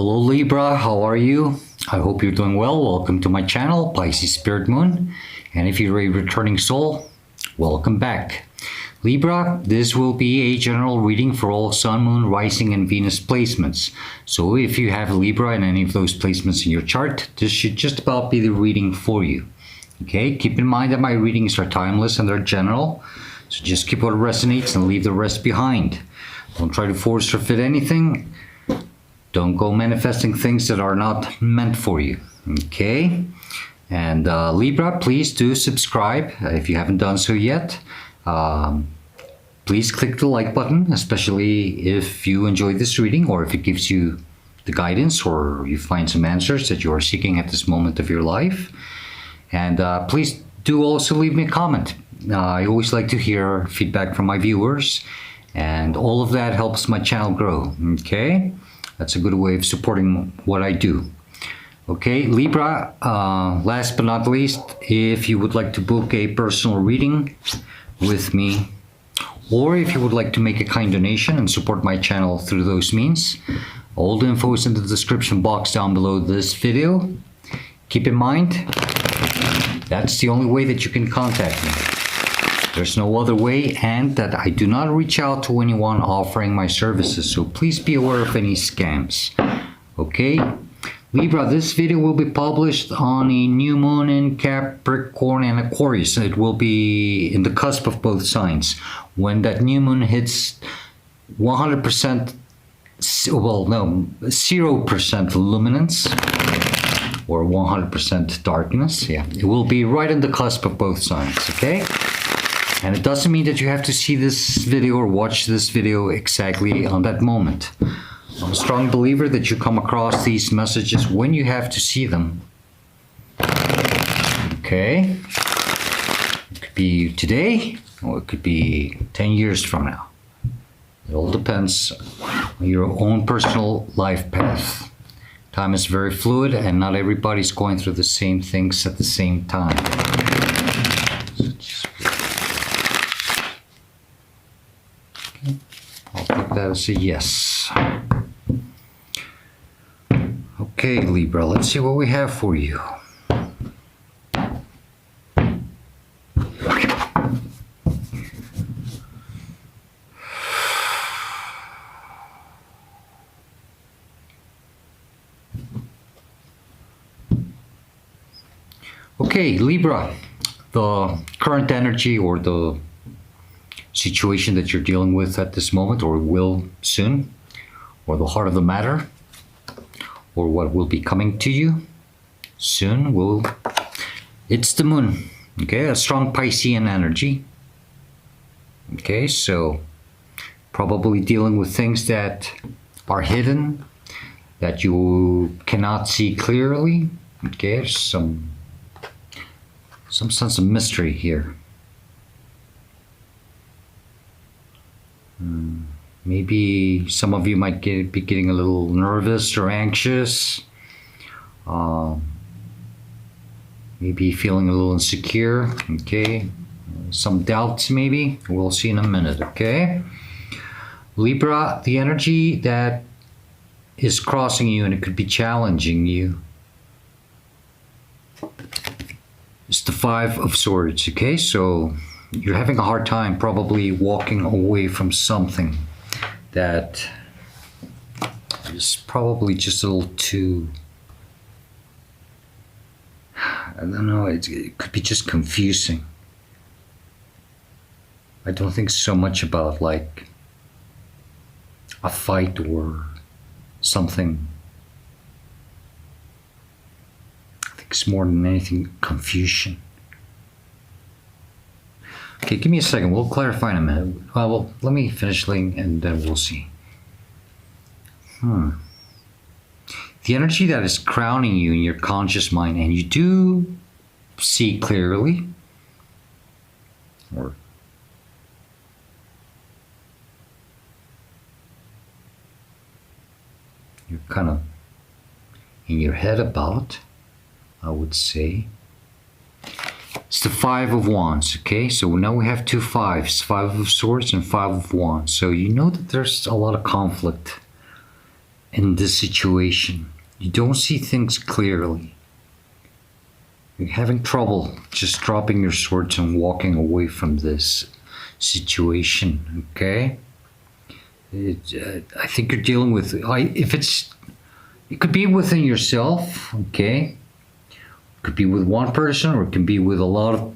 Hello Libra, how are you? I hope you're doing well. Welcome to my channel, Pisces Spirit Moon. And if you're a returning soul, welcome back. Libra, this will be a general reading for all Sun, Moon, Rising, and Venus placements. So if you have Libra in any of those placements in your chart, this should just about be the reading for you. Okay, keep in mind that my readings are timeless and they're general. So just keep what resonates and leave the rest behind. Don't try to force or fit anything. Don't go manifesting things that are not meant for you. Okay? And Libra, please do subscribe if you haven't done so yet. Please click the like button, especially if you enjoyed this reading or if it gives you the guidance or you find some answers that you are seeking at this moment of your life. And please do also leave me a comment. I always like to hear feedback from my viewers, and all of that helps my channel grow. Okay? That's a good way of supporting what I do. Okay, Libra, last but not least, if you would like to book a personal reading with me, or if you would like to make a kind donation and support my channel through those means, all the info is in the description box down below this video. Keep in mind, that's the only way that you can contact me. There's no other way, and that I do not reach out to anyone offering my services, so please be aware of any scams. Okay? Libra, this video will be published on a new moon in Capricorn and Aquarius. It will be in the cusp of both signs. When that new moon hits 100%, well, no, 0% luminance, or 100% darkness, yeah, it will be right in the cusp of both signs, okay? And it doesn't mean that you have to see this video or watch this video exactly on that moment. I'm a strong believer that you come across these messages when you have to see them. Okay? It could be today, or it could be 10 years from now. It all depends on your own personal life path. Time is very fluid, and not everybody's going through the same things at the same time. I'll take that as a yes. Okay, Libra, let's see what we have for you. Okay, Libra, the current energy or the situation that you're dealing with at this moment, or will soon, or the heart of the matter, or what will be coming to you soon, it's the moon. Okay, a strong Piscean energy. Okay, so probably dealing with things that are hidden, that you cannot see clearly. Okay, there's some sense of mystery here. Maybe some of you might be getting a little nervous or anxious. Maybe feeling a little insecure. Okay, some doubts maybe. We'll see in a minute. Okay, Libra, the energy that is crossing you and it could be challenging you is the Five of Swords. Okay, so you're having a hard time probably walking away from something that is probably just a little too, I don't know, it could be just confusing. I don't think so much about like a fight or something. I think it's more than anything confusion. Okay, give me a second. We'll clarify in a minute. Well, let me finish and then we'll see. The energy that is crowning you in your conscious mind, and you do see clearly, or you're kind of in your head about, I would say. It's the Five of Wands, okay? So now we have two fives, Five of Swords and Five of Wands. So you know that there's a lot of conflict in this situation. You don't see things clearly. You're having trouble just dropping your swords and walking away from this situation, okay? I think you're dealing with, it could be within yourself, okay? It could be with one person, or it can be with a lot of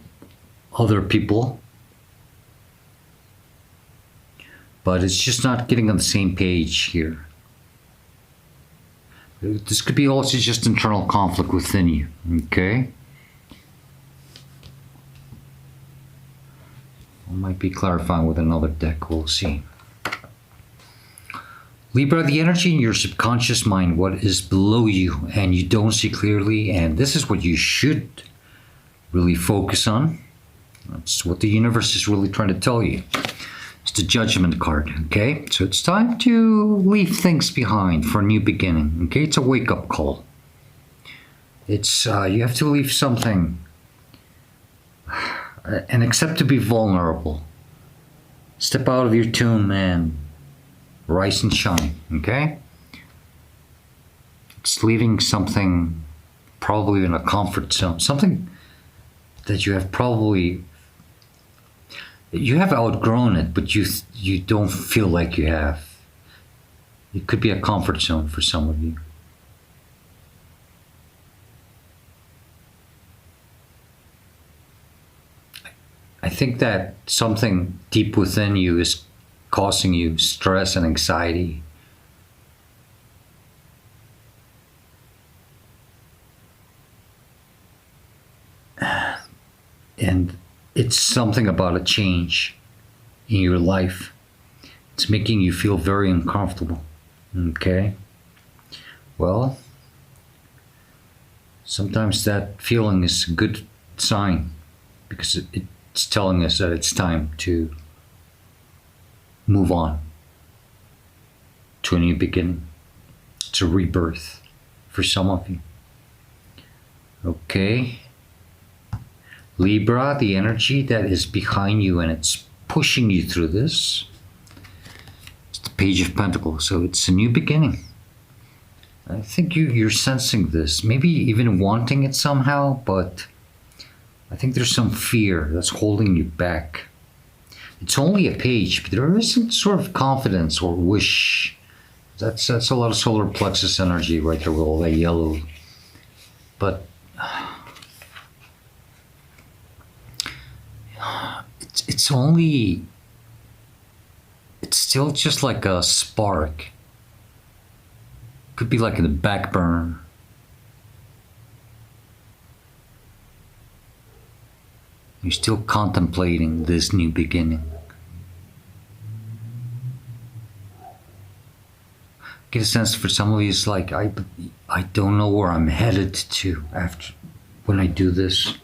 other people. But it's just not getting on the same page here. This could be also just internal conflict within you, okay? I might be clarifying with another deck, we'll see. Libra, the energy in your subconscious mind, what is below you and you don't see clearly, and this is what you should really focus on. That's what the universe is really trying to tell you. It's the Judgment card, okay? So it's time to leave things behind for a new beginning, okay? It's a wake-up call. It's, you have to leave something and accept to be vulnerable. Step out of your tomb and rise and shine, okay? It's leaving something probably in a comfort zone, something that you have probably, you have outgrown it, but you don't feel like you have. It could be a comfort zone for some of you. I think that something deep within you is causing you stress and anxiety. And it's something about a change in your life. It's making you feel very uncomfortable. Okay? Well, sometimes that feeling is a good sign, because it's telling us that it's time to move on to a new beginning. It's a rebirth for some of you. Okay? Libra, the energy that is behind you and it's pushing you through this. It's the Page of Pentacles, so it's a new beginning. I think you're sensing this, maybe even wanting it somehow, but I think there's some fear that's holding you back. It's only a page, but there is some sort of confidence or wish. That's a lot of solar plexus energy right there with all that yellow. But it's only, it's still just like a spark. Could be like in the back burner. You're still contemplating this new beginning. Get a sense for some of you, it's like, I don't know where I'm headed to after, when I do this.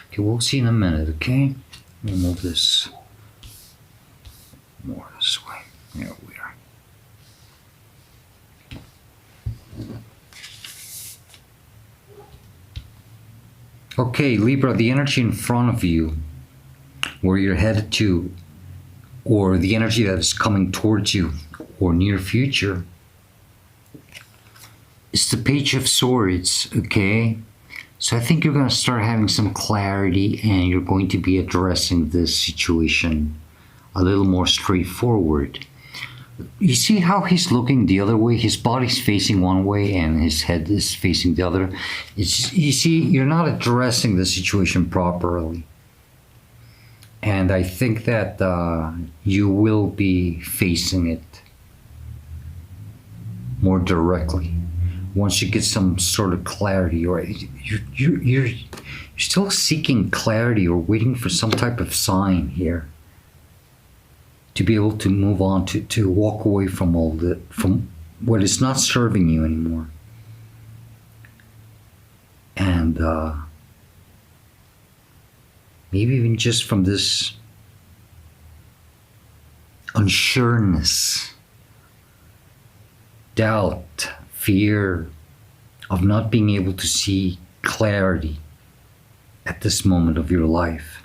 Okay, we'll see in a minute, okay? Let me move this more this way. There we are. Okay, Libra, the energy in front of you, where you're headed to, or the energy that is coming towards you, or near future, it's the Page of Swords, okay? So I think you're going to start having some clarity, and you're going to be addressing this situation a little more straightforward. You see how he's looking the other way? His body's facing one way and his head is facing the other. It's, you see, you're not addressing the situation properly. And I think that you will be facing it more directly once you get some sort of clarity. Or you're still seeking clarity or waiting for some type of sign here to be able to move on, to walk away from all that, from what is not serving you anymore. And maybe even just from this unsureness, doubt, fear of not being able to see clarity at this moment of your life.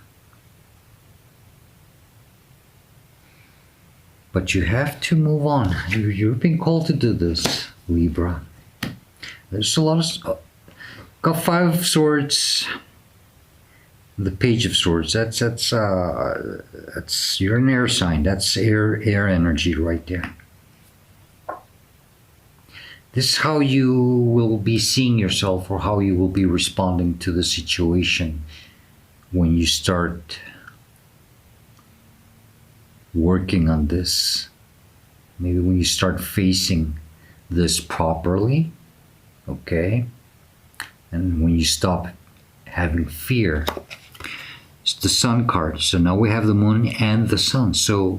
But you have to move on. You've been called to do this. Libra. There's a lot of... got Five of Swords, the Page of Swords. That's you're an air sign. That's air energy right there. This is how you will be seeing yourself, or how you will be responding to the situation when you start working on this. Maybe when you start facing this properly, okay? And when you stop having fear. It's the Sun card. So now we have the Moon and the Sun. So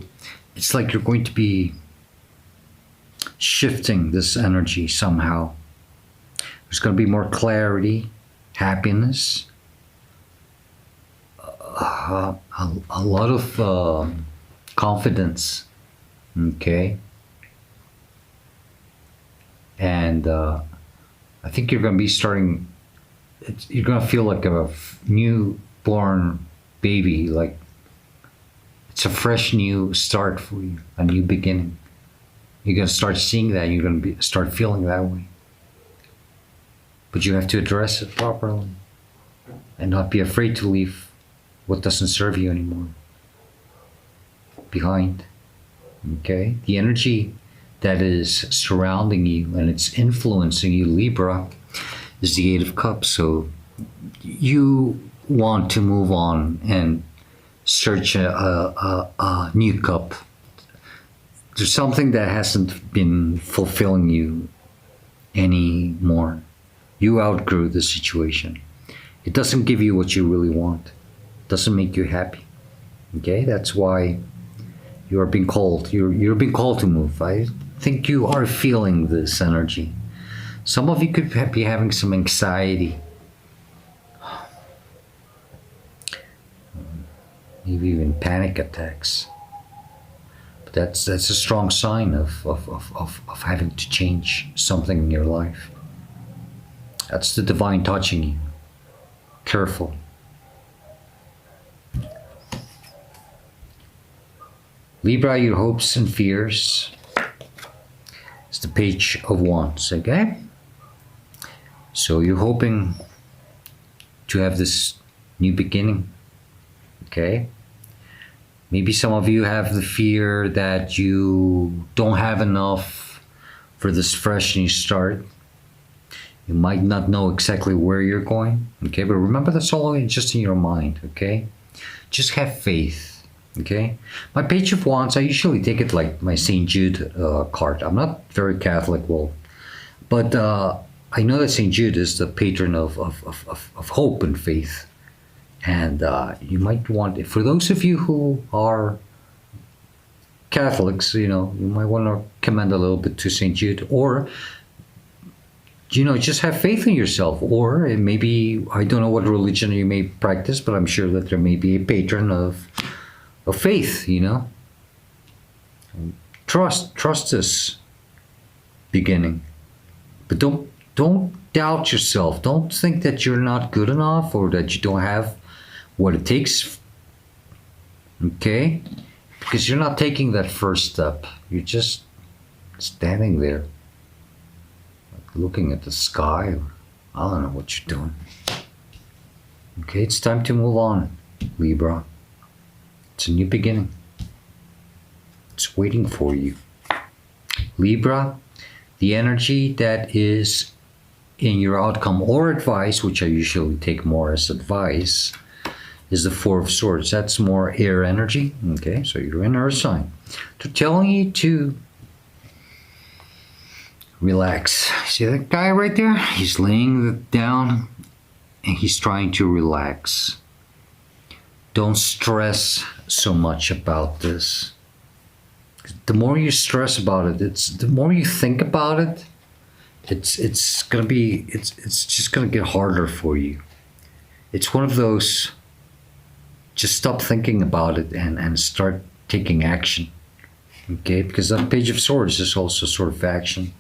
it's like you're going to be shifting this energy somehow. There's going to be more clarity, happiness, a lot of confidence, okay? And I think you're going to be starting, you're going to feel like a newborn baby, like it's a fresh new start for you, a new beginning. You're going to start seeing that, you're going to start feeling that way. But you have to address it properly and not be afraid to leave what doesn't serve you anymore behind. Okay? The energy that is surrounding you and it's influencing you, Libra, is the Eight of Cups. So you want to move on and search a new cup. There's something that hasn't been fulfilling you anymore. You outgrew the situation. It doesn't give you what you really want. It doesn't make you happy. Okay? That's why you are being called. You're being called to move. I think you are feeling this energy. Some of you could be having some anxiety. Maybe even panic attacks. That's a strong sign of having to change something in your life. That's the divine touching you. Careful. Libra, your hopes and fears. It's the Page of Wands, okay? So you're hoping to have this new beginning, okay? Maybe some of you have the fear that you don't have enough for this fresh new start. You might not know exactly where you're going, okay? But remember, that's all just in your mind, okay? Just have faith, okay? My Page of Wands, I usually take it like my St. Jude card. I'm not very Catholic, well, but I know that St. Jude is the patron of hope and faith. And you might want, for those of you who are Catholics, you know, you might want to commend a little bit to St. Jude, or, you know, just have faith in yourself. Or it may be, I don't know what religion you may practice, but I'm sure that there may be a patron of faith, you know. Trust this beginning. But don't doubt yourself. Don't think that you're not good enough or that you don't have what it takes, okay? Because you're not taking that first step. You're just standing there, like looking at the sky, or I don't know what you're doing. Okay, it's time to move on, Libra. It's a new beginning. It's waiting for you. Libra, the energy that is in your outcome or advice, which I usually take more as advice, is the Four of Swords. That's more air energy. Okay, so you're in Earth sign. They're telling you to relax. See that guy right there? He's laying down and he's trying to relax. Don't stress so much about this. The more you stress about it, the more you think about it, it's just gonna get harder for you. It's one of those, just stop thinking about it and start taking action. Okay, because that Page of Swords is also sort of action.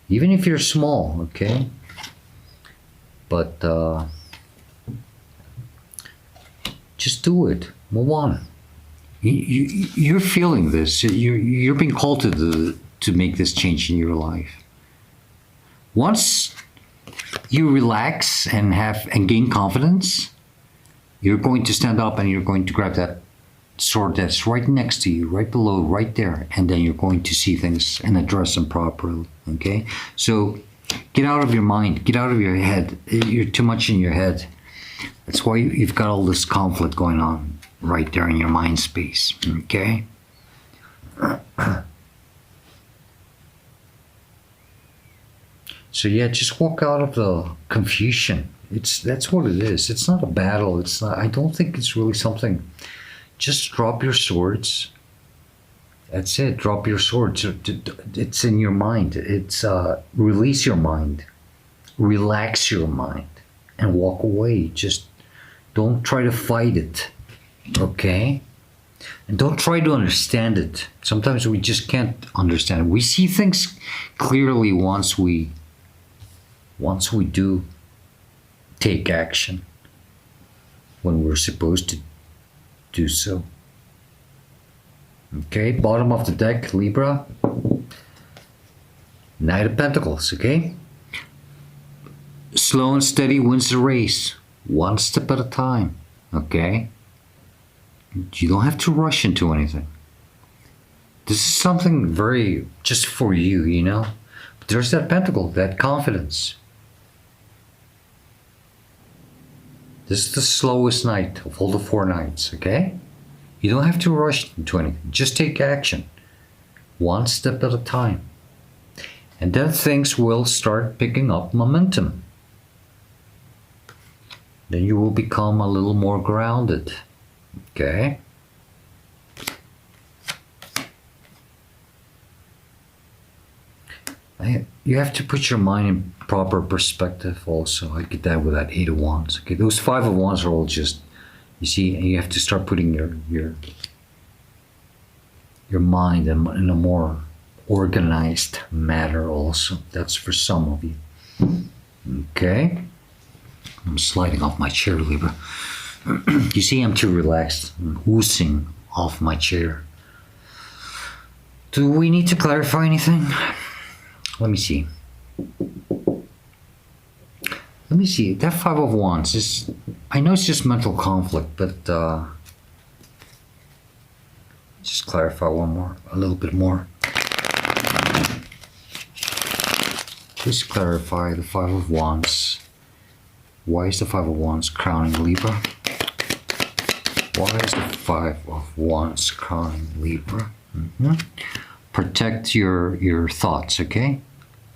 Even if you're small, okay? But just do it. Move on. You're feeling this. You're being called to make this change in your life. Once you relax and gain confidence, you're going to stand up and you're going to grab that sword that's right next to you, right below, right there, and then you're going to see things and address them properly. Okay? So get out of your mind, get out of your head. You're too much in your head. That's why you've got all this conflict going on right there in your mind space. Okay? So yeah, just walk out of the confusion. That's what it is. It's not a battle. It's not. I don't think it's really something. Just drop your swords. That's it. Drop your swords. It's in your mind. It's release your mind, relax your mind, and walk away. Just don't try to fight it. Okay. And don't try to understand it. Sometimes we just can't understand it. We see things clearly once we do take action when we're supposed to do so. Okay, bottom of the deck, Libra. Knight of Pentacles, okay? Slow and steady wins the race. One step at a time, okay? You don't have to rush into anything. This is something very just for you, you know? But there's that pentacle, that confidence. This is the slowest night of all the 4 nights, okay? You don't have to rush into anything. Just take action. One step at a time. And then things will start picking up momentum. Then you will become a little more grounded, okay? You have to put your mind in proper perspective also. I get that with that 8 of Wands. Okay, those 5 of Wands are all just, you see, you have to start putting your mind in a more organized manner also. That's for some of you. Okay? I'm sliding off my chair, Libra. You see, I'm too relaxed. I'm oozing off my chair. Do we need to clarify anything? Let me see. Let me see. That 5 of Wands is, I know it's just mental conflict, but just clarify a little bit more. Please clarify the 5 of Wands. Why is the 5 of Wands crowning Libra? Why is the 5 of Wands crowning Libra? Protect your thoughts, okay?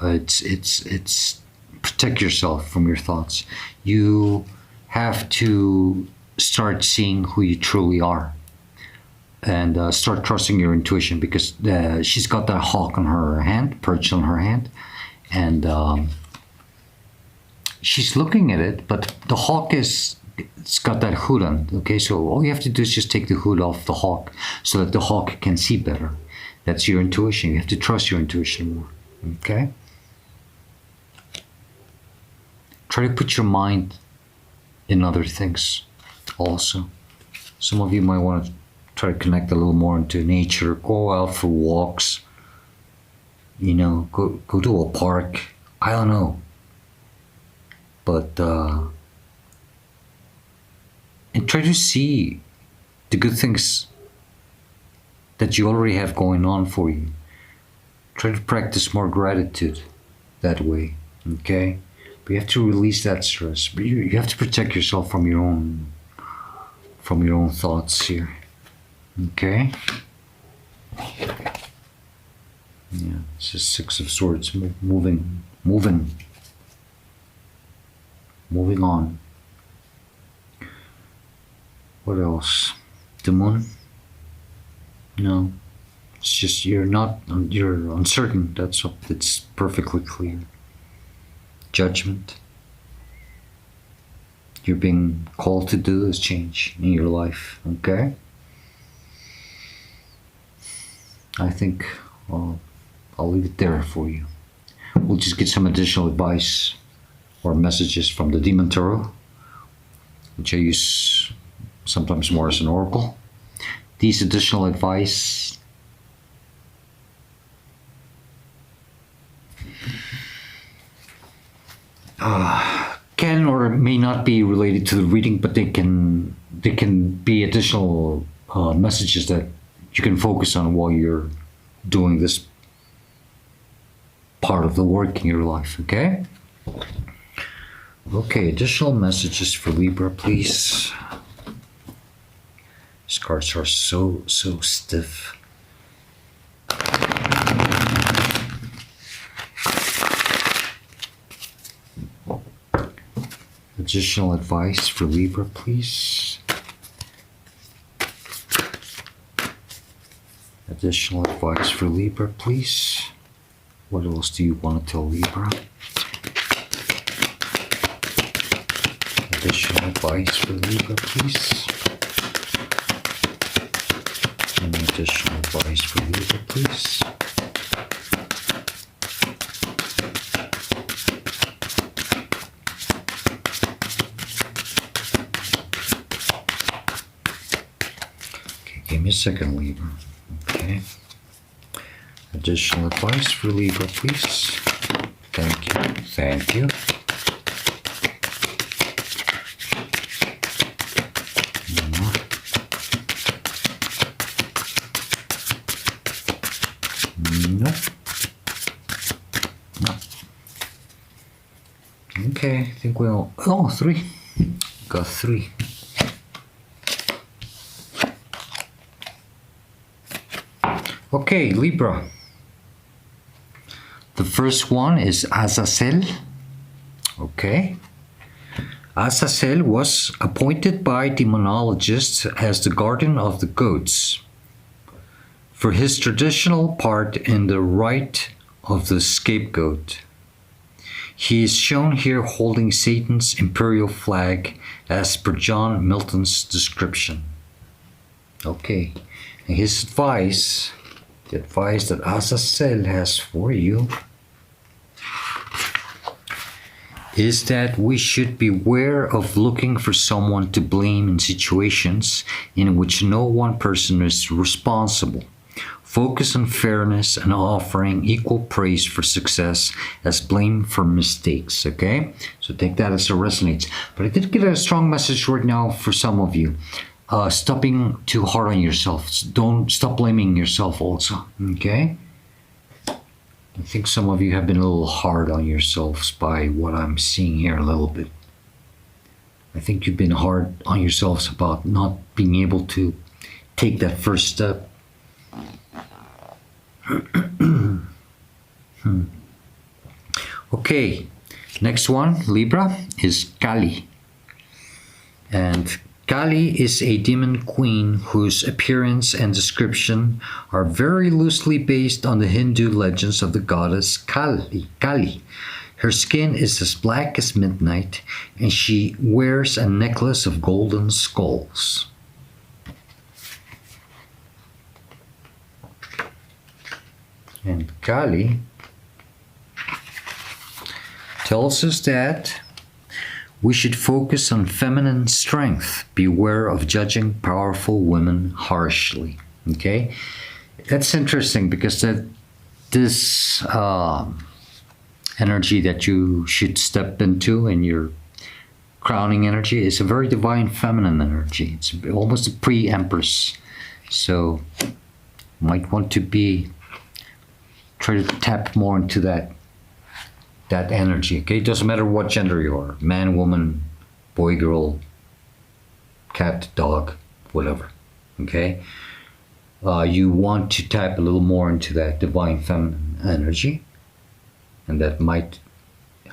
It's protect yourself from your thoughts. You have to start seeing who you truly are, and start trusting your intuition, because she's got that hawk on her hand, perched on her hand, and she's looking at it, but the hawk it's got that hood on. Okay, so all you have to do is just take the hood off the hawk so that the hawk can see better. That's your intuition. You have to trust your intuition more. Okay? Try to put your mind in other things also. Some of you might want to try to connect a little more into nature. Go out for walks. You know, go to a park. I don't know. But and try to see the good things that you already have going on for you. Try to practice more gratitude that way, okay? But you have to release that stress. But you have to protect yourself from your own thoughts here, okay? Yeah, it's just 6 of Swords, moving on. What else? The Moon? No, it's just you're uncertain. It's perfectly clear. Judgment. You're being called to do this change in your life, okay? I think I'll leave it there for you. We'll just get some additional advice or messages from the Demon Tarot, which I use sometimes more as an oracle. These additional advice not be related to the reading, but they can be additional messages that you can focus on while you're doing this part of the work in your life. Okay. Okay, additional messages for Libra, please. These cards are so stiff. Additional advice for Libra, please. Additional advice for Libra, please. What else do you want to tell Libra? Additional advice for Libra, please. And additional advice for Libra, please. Okay, give me a second, Libra. Okay. Additional advice for Libra, please. Thank you. Thank you. No. No. Okay, I think we'll... Oh, 3. Got 3. Okay, Libra. The first one is Azazel. Okay. Azazel was appointed by demonologists as the guardian of the goats for his traditional part in the rite of the scapegoat. He is shown here holding Satan's imperial flag as per John Milton's description. Okay, and his advice, the advice that Azazel has for you, is that we should beware of looking for someone to blame in situations in which no one person is responsible. Focus on fairness and offering equal praise for success as blame for mistakes, okay? So take that as it resonates. But I did get a strong message right now for some of you. Stop being too hard on yourself. Don't stop blaming yourself also, okay? I think some of you have been a little hard on yourselves by what I'm seeing here a little bit. I think you've been hard on yourselves about not being able to take that first step. Okay, next one, Libra, is Kali. And Kali is a demon queen whose appearance and description are very loosely based on the Hindu legends of the goddess Kali. Her skin is as black as midnight, and she wears a necklace of golden skulls. And Kali tells us that we should focus on feminine strength. Beware of judging powerful women harshly. Okay, that's interesting because this energy that you should step into in your crowning energy is a very divine feminine energy. It's almost a pre-empress. So you might want to try to tap more into that energy. Okay, it doesn't matter what gender you are, man, woman, boy, girl, cat, dog, whatever. Okay, you want to tap a little more into that divine feminine energy, and that might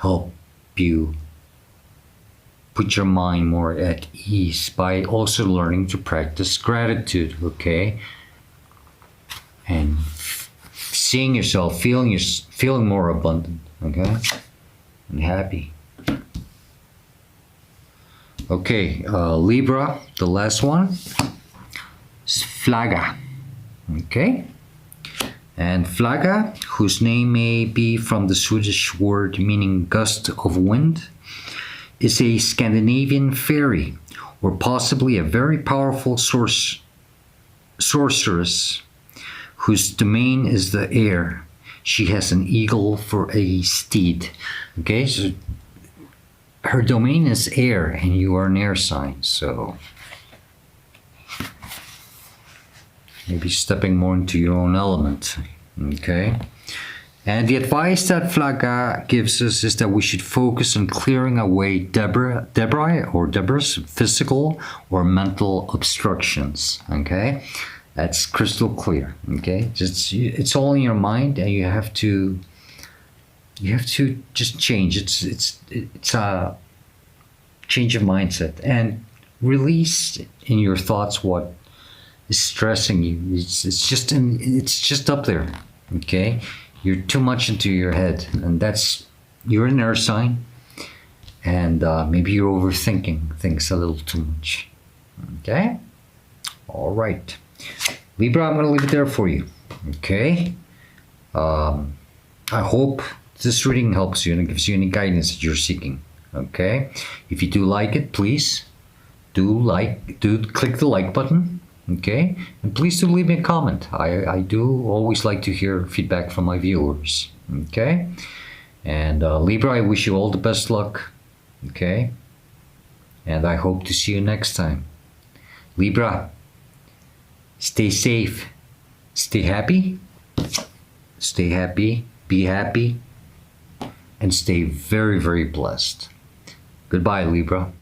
help you put your mind more at ease by also learning to practice gratitude. Okay, and seeing yourself, feeling more abundant, okay, and happy. Okay, Libra, the last one is Flaga. Okay, and Flaga, whose name may be from the Swedish word meaning gust of wind, is a Scandinavian fairy, or possibly a very powerful sorceress whose domain is the air. She has an eagle for a steed. Okay, so her domain is air, and you are an air sign, so maybe stepping more into your own element. Okay. And the advice that Flagga gives us is that we should focus on clearing away Deborah's physical or mental obstructions. Okay, that's crystal clear. Okay, it's all in your mind, and you have to just change. It's a change of mindset and release in your thoughts what is stressing you. It's just up there. Okay. You're too much into your head, and you're an air sign, and maybe you're overthinking things a little too much. Okay? All right. Libra, I'm going to leave it there for you. Okay? I hope this reading helps you and it gives you any guidance that you're seeking. Okay? If you do like it, please do click the like button. Okay, and please do leave me a comment. I do always like to hear feedback from my viewers. Okay, and Libra, I wish you all the best luck. Okay, and I hope to see you next time. Libra, stay safe, stay happy, be happy, and stay very, very blessed. Goodbye, Libra.